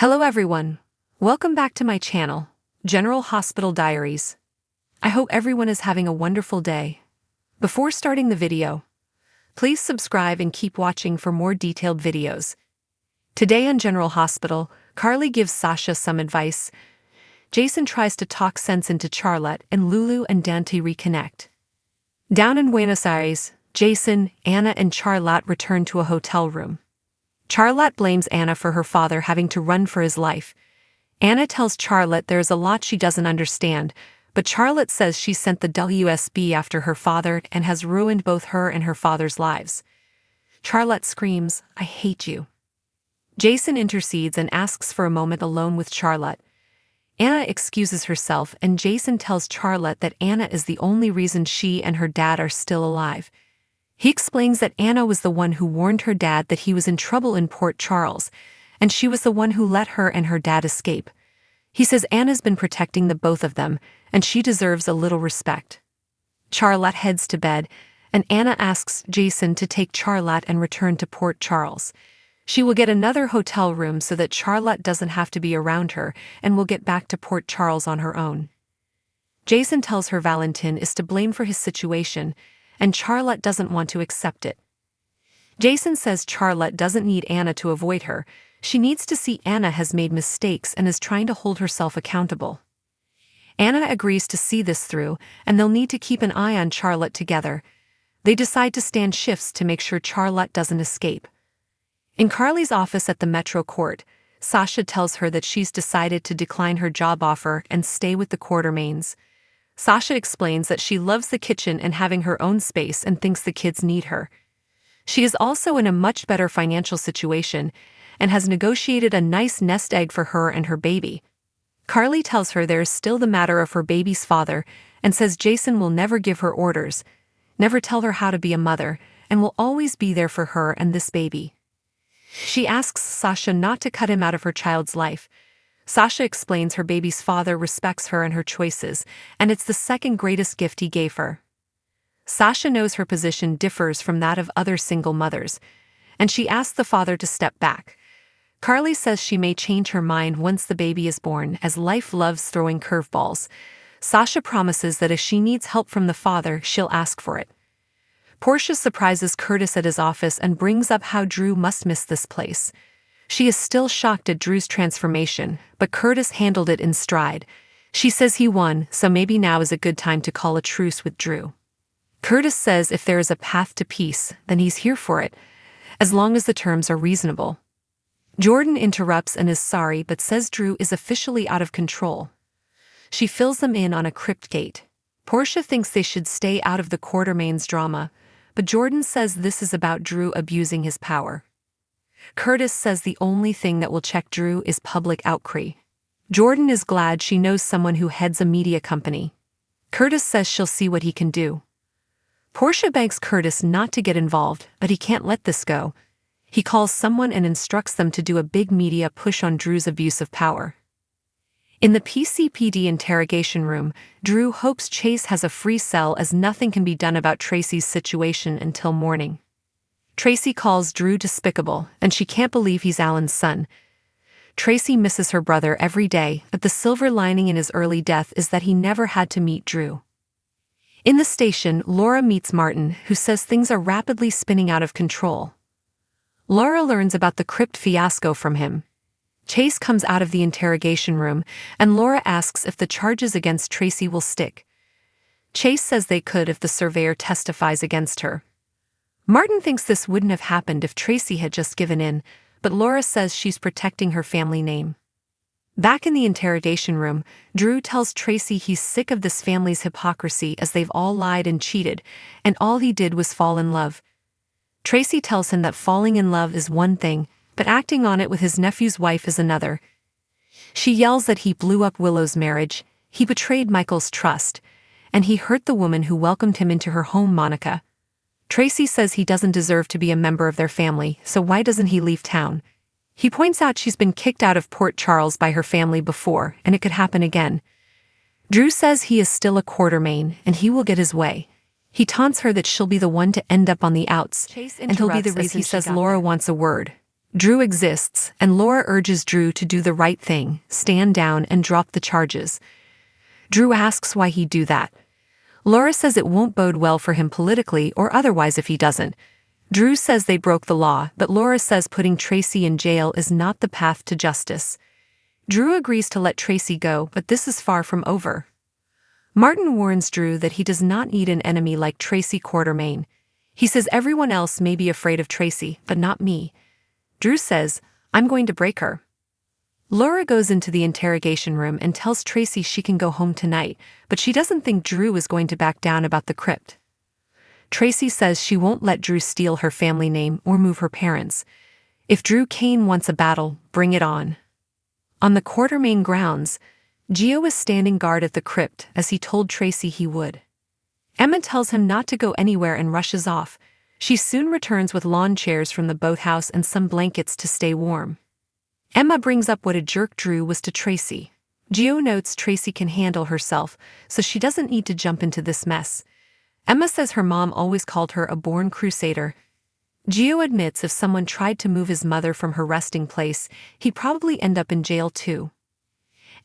Hello everyone. Welcome back to my channel, General Hospital Diaries. I hope everyone is having a wonderful day. Before starting the video, please subscribe and keep watching for more detailed videos. Today on General Hospital, Carly gives Sasha some advice. Jason tries to talk sense into Charlotte, and Lulu and Dante reconnect. Down in Buenos Aires, Jason, Anna and Charlotte return to a hotel room. Charlotte blames Anna for her father having to run for his life. Anna tells Charlotte there's a lot she doesn't understand, but Charlotte says she sent the WSB after her father and has ruined both her and her father's lives. Charlotte screams, "I hate you." Jason intercedes and asks for a moment alone with Charlotte. Anna excuses herself, and Jason tells Charlotte that Anna is the only reason she and her dad are still alive. He explains that Anna was the one who warned her dad that he was in trouble in Port Charles, and she was the one who let her and her dad escape. He says Anna's been protecting the both of them, and she deserves a little respect. Charlotte heads to bed, and Anna asks Jason to take Charlotte and return to Port Charles. She will get another hotel room so that Charlotte doesn't have to be around her and will get back to Port Charles on her own. Jason tells her Valentin is to blame for his situation, and Charlotte doesn't want to accept it. Jason says Charlotte doesn't need Anna to avoid her, she needs to see Anna has made mistakes and is trying to hold herself accountable. Anna agrees to see this through, and they'll need to keep an eye on Charlotte together. They decide to stand shifts to make sure Charlotte doesn't escape. In Carly's office at the Metro Court, Sasha tells her that she's decided to decline her job offer and stay with the Quartermaines. Sasha explains that she loves the kitchen and having her own space and thinks the kids need her. She is also in a much better financial situation and has negotiated a nice nest egg for her and her baby. Carly tells her there is still the matter of her baby's father and says Jason will never give her orders, never tell her how to be a mother, and will always be there for her and this baby. She asks Sasha not to cut him out of her child's life. Sasha explains her baby's father respects her and her choices, and it's the second greatest gift he gave her. Sasha knows her position differs from that of other single mothers, and she asks the father to step back. Carly says she may change her mind once the baby is born, as life loves throwing curveballs. Sasha promises that if she needs help from the father, she'll ask for it. Portia surprises Curtis at his office and brings up how Drew must miss this place. She is still shocked at Drew's transformation, but Curtis handled it in stride. She says he won, so maybe now is a good time to call a truce with Drew. Curtis says if there is a path to peace, then he's here for it, as long as the terms are reasonable. Jordan interrupts and is sorry but says Drew is officially out of control. She fills them in on a crypt gate. Portia thinks they should stay out of the Quartermaines drama, but Jordan says this is about Drew abusing his power. Curtis says the only thing that will check Drew is public outcry. Jordan is glad she knows someone who heads a media company. Curtis says she'll see what he can do. Portia begs Curtis not to get involved, but he can't let this go. He calls someone and instructs them to do a big media push on Drew's abuse of power. In the PCPD interrogation room, Drew hopes Chase has a free cell as nothing can be done about Tracy's situation until morning. Tracy calls Drew despicable, and she can't believe he's Alan's son. Tracy misses her brother every day, but the silver lining in his early death is that he never had to meet Drew. In the station, Laura meets Martin, who says things are rapidly spinning out of control. Laura learns about the crypt fiasco from him. Chase comes out of the interrogation room, and Laura asks if the charges against Tracy will stick. Chase says they could if the surveyor testifies against her. Martin thinks this wouldn't have happened if Tracy had just given in, but Laura says she's protecting her family name. Back in the interrogation room, Drew tells Tracy he's sick of this family's hypocrisy as they've all lied and cheated, and all he did was fall in love. Tracy tells him that falling in love is one thing, but acting on it with his nephew's wife is another. She yells that he blew up Willow's marriage, he betrayed Michael's trust, and he hurt the woman who welcomed him into her home, Monica. Tracy says he doesn't deserve to be a member of their family, so why doesn't he leave town? He points out she's been kicked out of Port Charles by her family before, and it could happen again. Drew says he is still a Quartermaine, and he will get his way. He taunts her that she'll be the one to end up on the outs, and he'll be the reason. He says Laura wants a word. Drew exists, and Laura urges Drew to do the right thing, stand down and drop the charges. Drew asks why he'd do that. Laura says it won't bode well for him politically or otherwise if he doesn't. Drew says they broke the law, but Laura says putting Tracy in jail is not the path to justice. Drew agrees to let Tracy go, but this is far from over. Martin warns Drew that he does not need an enemy like Tracy Quartermaine. He says everyone else may be afraid of Tracy, but not me. Drew says, I'm going to break her. Laura goes into the interrogation room and tells Tracy she can go home tonight, but she doesn't think Drew is going to back down about the crypt. Tracy says she won't let Drew steal her family name or move her parents. If Drew Kane wants a battle, bring it on. On the Quartermaine grounds, Gio is standing guard at the crypt as he told Tracy he would. Emma tells him not to go anywhere and rushes off. She soon returns with lawn chairs from the boathouse and some blankets to stay warm. Emma brings up what a jerk Drew was to Tracy. Gio notes Tracy can handle herself, so she doesn't need to jump into this mess. Emma says her mom always called her a born crusader. Gio admits if someone tried to move his mother from her resting place, he'd probably end up in jail too.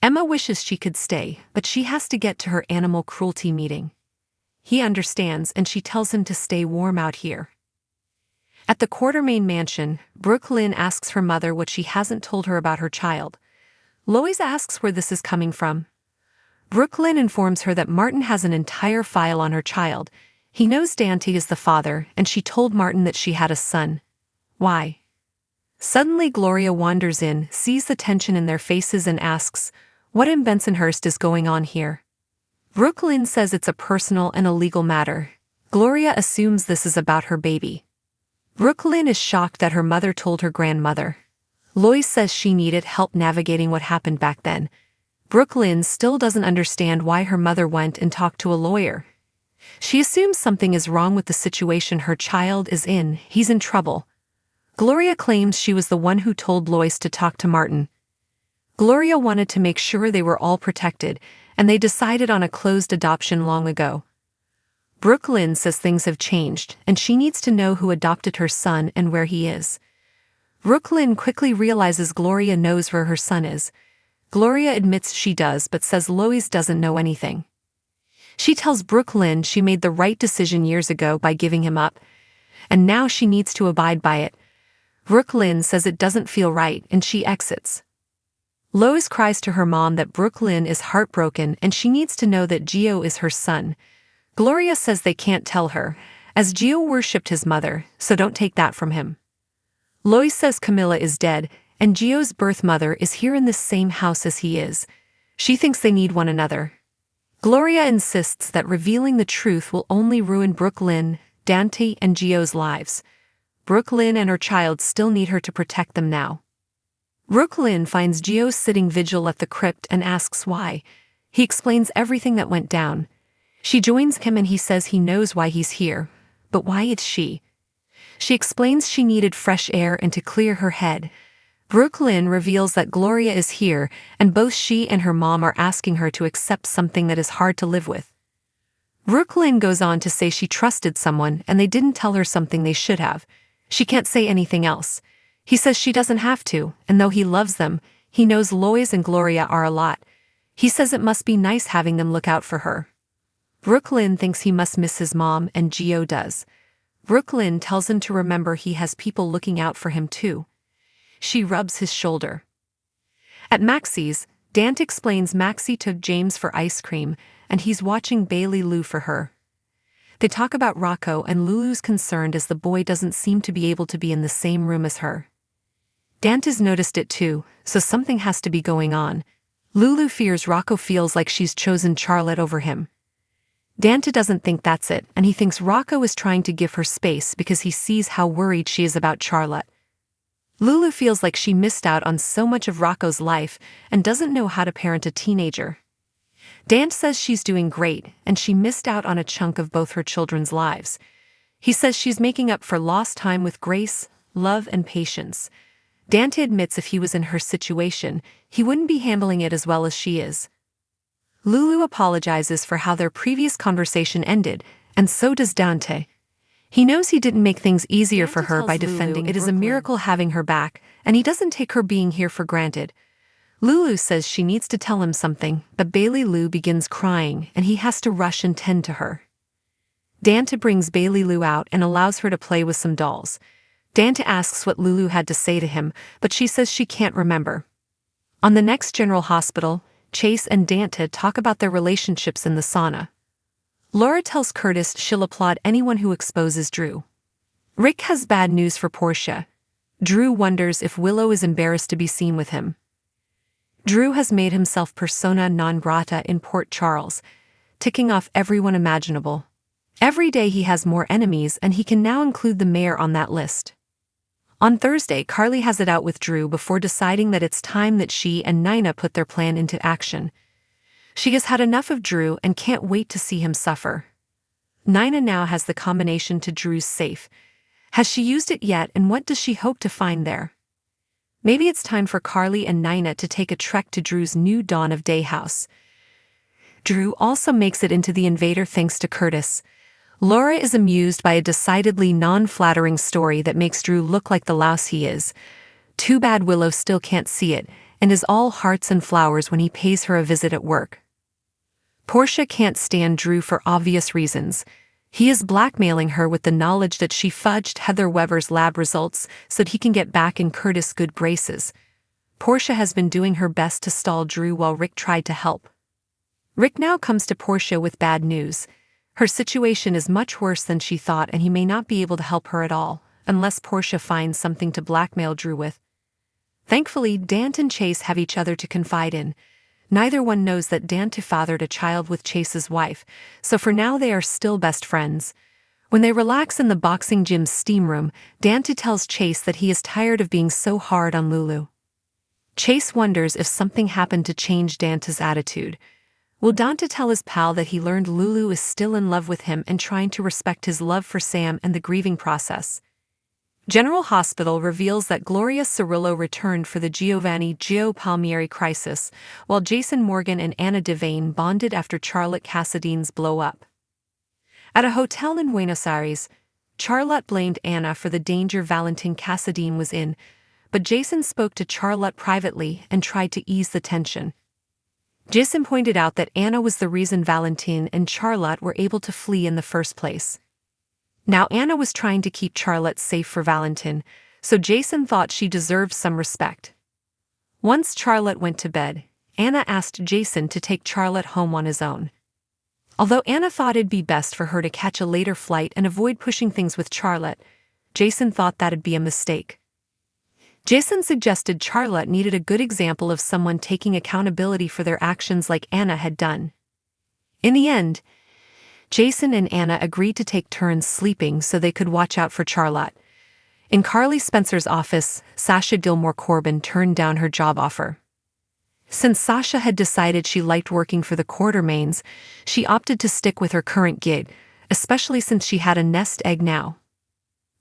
Emma wishes she could stay, but she has to get to her animal cruelty meeting. He understands and she tells him to stay warm out here. At the Quartermaine mansion, Brooke Lynn asks her mother what she hasn't told her about her child. Lois asks where this is coming from. Brooke Lynn informs her that Martin has an entire file on her child. He knows Dante is the father, and she told Martin that she had a son. Why? Suddenly Gloria wanders in, sees the tension in their faces and asks, what in Bensonhurst is going on here? Brooke Lynn says it's a personal and a legal matter. Gloria assumes this is about her baby. Brooke Lynn is shocked that her mother told her grandmother. Lois says she needed help navigating what happened back then. Brooke Lynn still doesn't understand why her mother went and talked to a lawyer. She assumes something is wrong with the situation her child is in, he's in trouble. Gloria claims she was the one who told Lois to talk to Martin. Gloria wanted to make sure they were all protected, and they decided on a closed adoption long ago. Brooke Lynn says things have changed, and she needs to know who adopted her son and where he is. Brooke Lynn quickly realizes Gloria knows where her son is. Gloria admits she does but says Lois doesn't know anything. She tells Brooke Lynn she made the right decision years ago by giving him up, and now she needs to abide by it. Brooke Lynn says it doesn't feel right and she exits. Lois cries to her mom that Brooke Lynn is heartbroken and she needs to know that Gio is her son. Gloria says they can't tell her, as Gio worshipped his mother, so don't take that from him. Lois says Camilla is dead, and Gio's birth mother is here in this same house as he is. She thinks they need one another. Gloria insists that revealing the truth will only ruin Brooke Lynn, Dante, and Gio's lives. Brooke Lynn and her child still need her to protect them now. Brooke Lynn finds Gio sitting vigil at the crypt and asks why. He explains everything that went down. She joins him and he says he knows why he's here, but why it's she. She explains she needed fresh air and to clear her head. Brooke Lynn reveals that Gloria is here, and both she and her mom are asking her to accept something that is hard to live with. Brooke Lynn goes on to say she trusted someone and they didn't tell her something they should have. She can't say anything else. He says she doesn't have to, and though he loves them, he knows Lois and Gloria are a lot. He says it must be nice having them look out for her. Brooke Lynn thinks he must miss his mom, and Gio does. Brooke Lynn tells him to remember he has people looking out for him too. She rubs his shoulder. At Maxie's, Dante explains Maxie took James for ice cream, and he's watching Bailey Lou for her. They talk about Rocco, and Lulu's concerned as the boy doesn't seem to be able to be in the same room as her. Dante's noticed it too, so something has to be going on. Lulu fears Rocco feels like she's chosen Charlotte over him. Dante doesn't think that's it, and he thinks Rocco is trying to give her space because he sees how worried she is about Charlotte. Lulu feels like she missed out on so much of Rocco's life and doesn't know how to parent a teenager. Dante says she's doing great, and she missed out on a chunk of both her children's lives. He says she's making up for lost time with grace, love, and patience. Dante admits if he was in her situation, he wouldn't be handling it as well as she is. Lulu apologizes for how their previous conversation ended, and so does Dante. He knows he didn't make things easier for Dante her by tells Lulu defending in it is a Brooklyn. miracle having her back, and he doesn't take her being here for granted. Lulu says she needs to tell him something, but Bailey Lou begins crying, and he has to rush and tend to her. Dante brings Bailey Lou out and allows her to play with some dolls. Dante asks what Lulu had to say to him, but she says she can't remember. On the next General Hospital, Chase and Dante talk about their relationships in the sauna. Laura tells Curtis she'll applaud anyone who exposes Drew. Rick has bad news for Portia. Drew wonders if Willow is embarrassed to be seen with him. Drew has made himself persona non grata in Port Charles, ticking off everyone imaginable. Every day he has more enemies, and he can now include the mayor on that list. On Thursday, Carly has it out with Drew before deciding that it's time that she and Nina put their plan into action. She has had enough of Drew and can't wait to see him suffer. Nina now has the combination to Drew's safe. Has she used it yet, and what does she hope to find there? Maybe it's time for Carly and Nina to take a trek to Drew's new Dawn of Day house. Drew also makes it into the invader thanks to Curtis. Laura is amused by a decidedly non-flattering story that makes Drew look like the louse he is. Too bad Willow still can't see it, and is all hearts and flowers when he pays her a visit at work. Portia can't stand Drew for obvious reasons. He is blackmailing her with the knowledge that she fudged Heather Weber's lab results so that he can get back in Curtis' good graces. Portia has been doing her best to stall Drew while Rick tried to help. Rick now comes to Portia with bad news. Her situation is much worse than she thought, and he may not be able to help her at all, unless Portia finds something to blackmail Drew with. Thankfully, Dante and Chase have each other to confide in. Neither one knows that Dante fathered a child with Chase's wife, so for now they are still best friends. When they relax in the boxing gym's steam room, Dante tells Chase that he is tired of being so hard on Lulu. Chase wonders if something happened to change Dante's attitude. Will Dante tell his pal that he learned Lulu is still in love with him and trying to respect his love for Sam and the grieving process? General Hospital reveals that Gloria Cirillo returned for the Giovanni Gio Palmieri crisis, while Jason Morgan and Anna Devane bonded after Charlotte Casadine's blow-up. At a hotel in Buenos Aires, Charlotte blamed Anna for the danger Valentin Casadine was in, but Jason spoke to Charlotte privately and tried to ease the tension. Jason pointed out that Anna was the reason Valentin and Charlotte were able to flee in the first place. Now Anna was trying to keep Charlotte safe for Valentin, so Jason thought she deserved some respect. Once Charlotte went to bed, Anna asked Jason to take Charlotte home on his own. Although Anna thought it'd be best for her to catch a later flight and avoid pushing things with Charlotte, Jason thought that'd be a mistake. Jason suggested Charlotte needed a good example of someone taking accountability for their actions like Anna had done. In the end, Jason and Anna agreed to take turns sleeping so they could watch out for Charlotte. In Carly Spencer's office, Sasha Gilmore Corbin turned down her job offer. Since Sasha had decided she liked working for the Quartermains, she opted to stick with her current gig, especially since she had a nest egg now.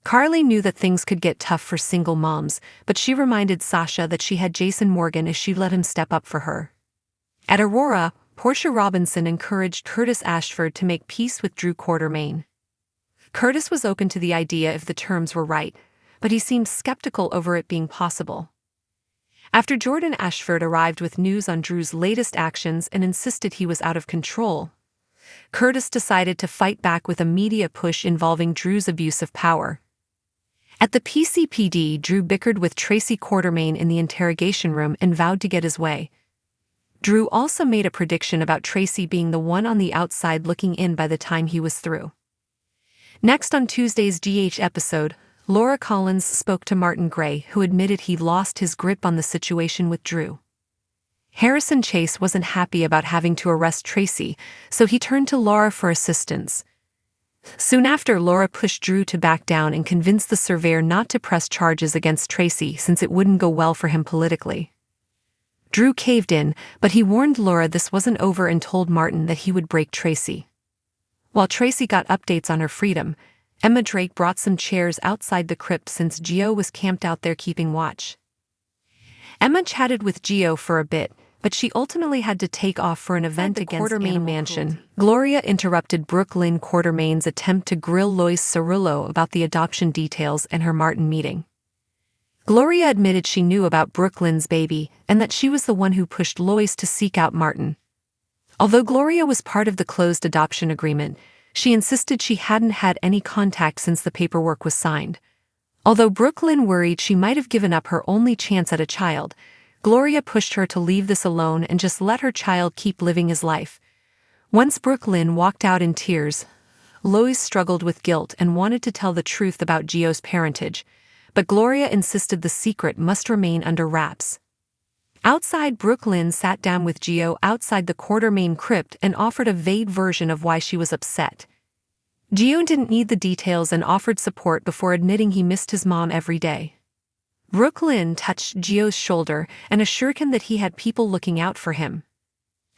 Carly knew that things could get tough for single moms, but she reminded Sasha that she had Jason Morgan if she'd let him step up for her. At Aurora, Portia Robinson encouraged Curtis Ashford to make peace with Drew Quartermain. Curtis was open to the idea if the terms were right, but he seemed skeptical over it being possible. After Jordan Ashford arrived with news on Drew's latest actions and insisted he was out of control, Curtis decided to fight back with a media push involving Drew's abuse of power. At the PCPD, Drew bickered with Tracy Quartermain in the interrogation room and vowed to get his way. Drew also made a prediction about Tracy being the one on the outside looking in by the time he was through. Next on Tuesday's GH episode, Laura Collins spoke to Martin Gray, who admitted he'd lost his grip on the situation with Drew. Harrison Chase wasn't happy about having to arrest Tracy, so he turned to Laura for assistance. Soon after, Laura pushed Drew to back down and convinced the surveyor not to press charges against Tracy since it wouldn't go well for him politically. Drew caved in, but he warned Laura this wasn't over and told Martin that he would break Tracy. While Tracy got updates on her freedom, Emma Drake brought some chairs outside the crypt since Gio was camped out there keeping watch. Emma chatted with Gio for a bit, but she ultimately had to take off for an event against Quartermaine Mansion. Gloria interrupted Brooklyn Quartermaine's attempt to grill Lois Cerullo about the adoption details and her Martin meeting. Gloria admitted she knew about Brooklyn's baby and that she was the one who pushed Lois to seek out Martin. Although Gloria was part of the closed adoption agreement, she insisted she hadn't had any contact since the paperwork was signed. Although Brooklyn worried she might have given up her only chance at a child, Gloria pushed her to leave this alone and just let her child keep living his life. Once Brooklyn walked out in tears, Lois struggled with guilt and wanted to tell the truth about Gio's parentage, but Gloria insisted the secret must remain under wraps. Outside, Brooklyn sat down with Gio outside the Quartermaine crypt and offered a vague version of why she was upset. Gio didn't need the details and offered support before admitting he missed his mom every day. Brooklyn touched Gio's shoulder and assured him that he had people looking out for him.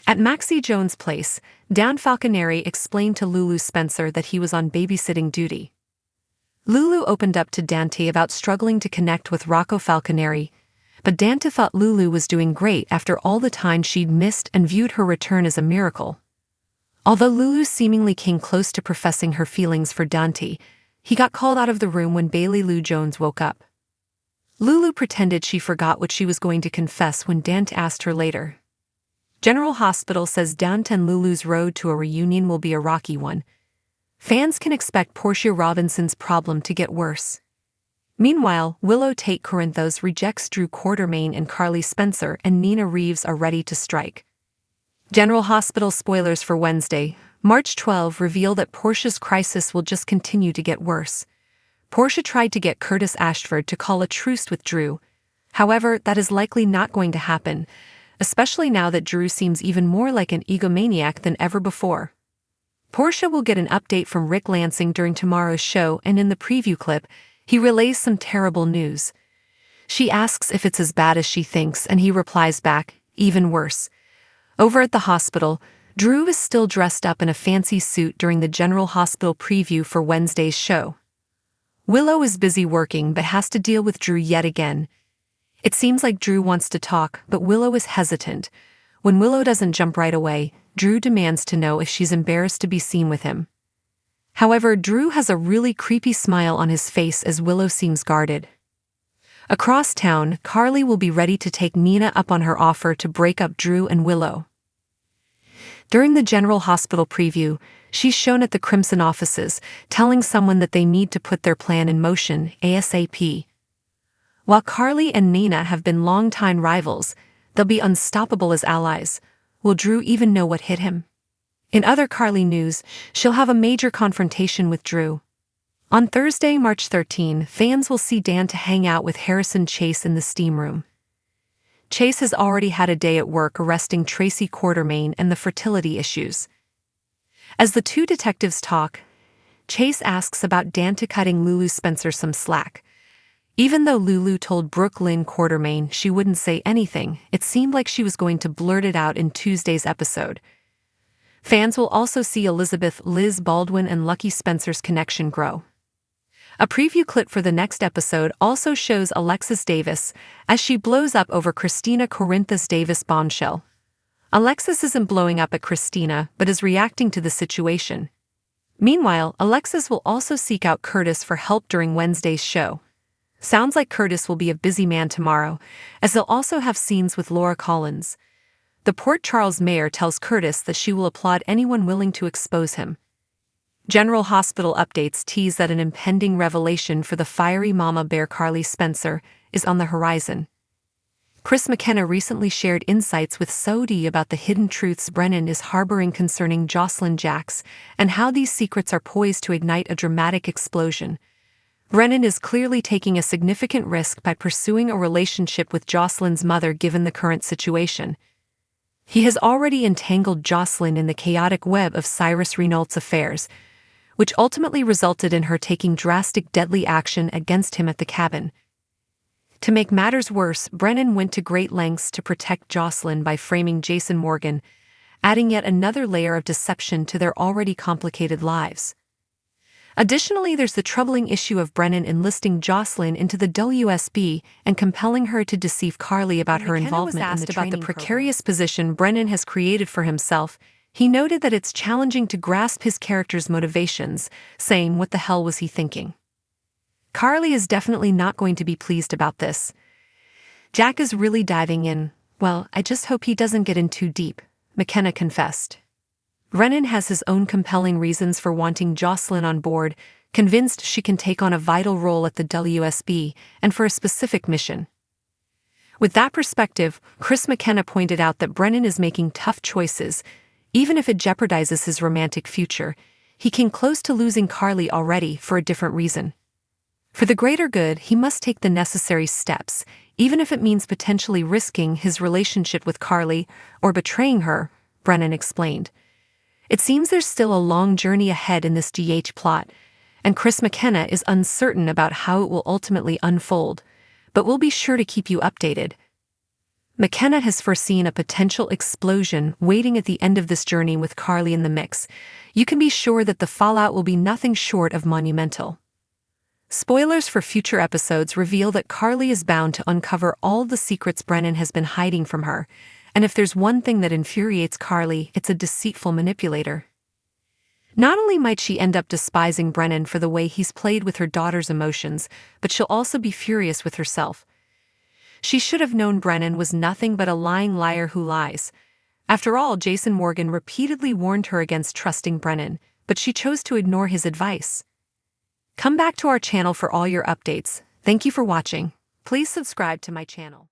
At Maxie Jones' place, Dan Falconeri explained to Lulu Spencer that he was on babysitting duty. Lulu opened up to Dante about struggling to connect with Rocco Falconeri, but Dante thought Lulu was doing great after all the time she'd missed and viewed her return as a miracle. Although Lulu seemingly came close to professing her feelings for Dante, he got called out of the room when Bailey Lou Jones woke up. Lulu pretended she forgot what she was going to confess when Dante asked her later. General Hospital says Dante and Lulu's road to a reunion will be a rocky one. Fans can expect Portia Robinson's problem to get worse. Meanwhile, Willow Tate Corinthos rejects Drew Quartermaine and Carly Spencer, and Nina Reeves are ready to strike. General Hospital spoilers for Wednesday, March 12 reveal that Portia's crisis will just continue to get worse. Portia tried to get Curtis Ashford to call a truce with Drew. However, that is likely not going to happen, especially now that Drew seems even more like an egomaniac than ever before. Portia will get an update from Rick Lansing during tomorrow's show, and in the preview clip, he relays some terrible news. She asks if it's as bad as she thinks, and he replies back, even worse. Over at the hospital, Drew is still dressed up in a fancy suit during the General Hospital preview for Wednesday's show. Willow is busy working but has to deal with Drew yet again. It seems like Drew wants to talk, but Willow is hesitant. When Willow doesn't jump right away, Drew demands to know if she's embarrassed to be seen with him. However, Drew has a really creepy smile on his face as Willow seems guarded. Across town, Carly will be ready to take Nina up on her offer to break up Drew and Willow. During the General Hospital preview, she's shown at the Crimson offices, telling someone that they need to put their plan in motion ASAP. While Carly and Nina have been longtime rivals, they'll be unstoppable as allies. Will Drew even know what hit him? In other Carly news, she'll have a major confrontation with Drew. On Thursday, March 13, fans will see Dante hang out with Harrison Chase in the steam room. Chase has already had a day at work arresting Tracy Quartermaine and the fertility issues. As the two detectives talk, Chase asks about Dante cutting Lulu Spencer some slack. Even though Lulu told Brooklyn Quartermaine she wouldn't say anything, it seemed like she was going to blurt it out in Tuesday's episode. Fans will also see Elizabeth Liz Baldwin and Lucky Spencer's connection grow. A preview clip for the next episode also shows Alexis Davis as she blows up over Christina Corinthos Davis' bombshell. Alexis isn't blowing up at Christina but is reacting to the situation. Meanwhile, Alexis will also seek out Curtis for help during Wednesday's show. Sounds like Curtis will be a busy man tomorrow, as they'll also have scenes with Laura Collins. The Port Charles mayor tells Curtis that she will applaud anyone willing to expose him. General Hospital updates tease that an impending revelation for the fiery mama bear Carly Spencer is on the horizon. Chris McKenna recently shared insights with Sodi about the hidden truths Brennan is harboring concerning Jocelyn Jacks and how these secrets are poised to ignite a dramatic explosion. Brennan is clearly taking a significant risk by pursuing a relationship with Jocelyn's mother given the current situation. He has already entangled Jocelyn in the chaotic web of Cyrus Renault's affairs, which ultimately resulted in her taking drastic deadly action against him at the cabin. To make matters worse, Brennan went to great lengths to protect Jocelyn by framing Jason Morgan, adding yet another layer of deception to their already complicated lives. Additionally, there's the troubling issue of Brennan enlisting Jocelyn into the WSB and compelling her to deceive Carly about her involvement in the training program. When McKenna was asked about the precarious position Brennan has created for himself, he noted that it's challenging to grasp his character's motivations, saying, "What the hell was he thinking?" Carly is definitely not going to be pleased about this. Jack is really diving in. "Well, I just hope he doesn't get in too deep," McKenna confessed. Brennan has his own compelling reasons for wanting Jocelyn on board, convinced she can take on a vital role at the WSB and for a specific mission. With that perspective, Chris McKenna pointed out that Brennan is making tough choices. Even if it jeopardizes his romantic future, he came close to losing Carly already for a different reason. For the greater good, he must take the necessary steps, even if it means potentially risking his relationship with Carly or betraying her, Brennan explained. It seems there's still a long journey ahead in this DH plot, and Chris McKenna is uncertain about how it will ultimately unfold, but we'll be sure to keep you updated. McKenna has foreseen a potential explosion waiting at the end of this journey with Carly in the mix. You can be sure that the fallout will be nothing short of monumental. Spoilers for future episodes reveal that Carly is bound to uncover all the secrets Brennan has been hiding from her, and if there's one thing that infuriates Carly, it's a deceitful manipulator. Not only might she end up despising Brennan for the way he's played with her daughter's emotions, but she'll also be furious with herself. She should have known Brennan was nothing but a lying liar who lies. After all, Jason Morgan repeatedly warned her against trusting Brennan, but she chose to ignore his advice. Come back to our channel for all your updates. Thank you for watching. Please subscribe to my channel.